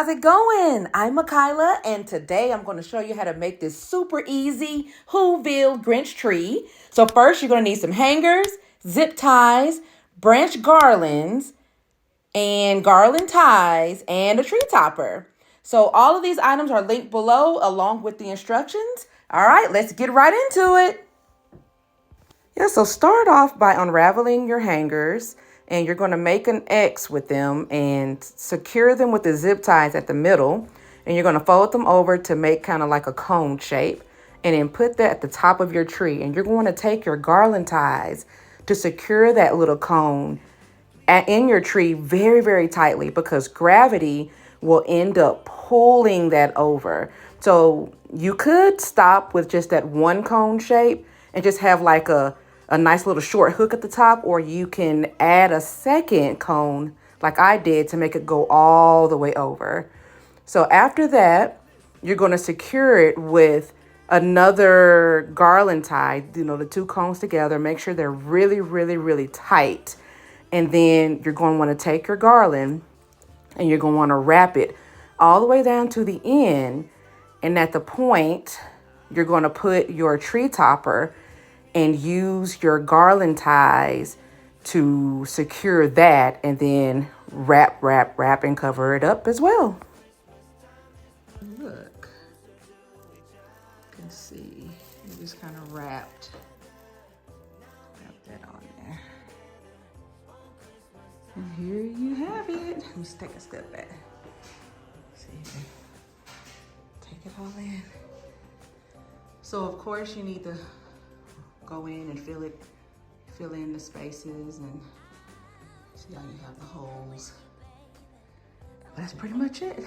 how's it going? I'm Makayla, and today I'm going to show you how to make this super easy Whoville Grinch tree. So first, you're going to need some hangers, zip ties, branch garlands, and garland ties, and a tree topper. So all of these items are linked below along with the instructions. All right, let's get right into it. Yeah, so start off by unraveling your hangers, and you're going to make an X with them and secure them with the zip ties at the middle. And you're going to fold them over to make kind of like a cone shape, and then put that at the top of your tree. And you're going to take your garland ties to secure that little cone in your tree very, very tightly, because gravity will end up pulling that over. So you could stop with just that one cone shape and just have like a nice little short hook at the top, or you can add a second cone like I did to make it go all the way over. So after that, you're going to secure it with another garland tie, the two cones together. Make sure they're really, really, really tight. And then you're going to want to take your garland and you're going to want to wrap it all the way down to the end. And at the point, you're going to put your tree topper and use your garland ties to secure that, and then wrap, and cover it up as well. Look, you can see you just kind of wrap that on there. And here you have it. Let me take a step back. See, take it all in. So of course you need to go in and fill in the spaces, and see how you have the holes. But that's pretty much it.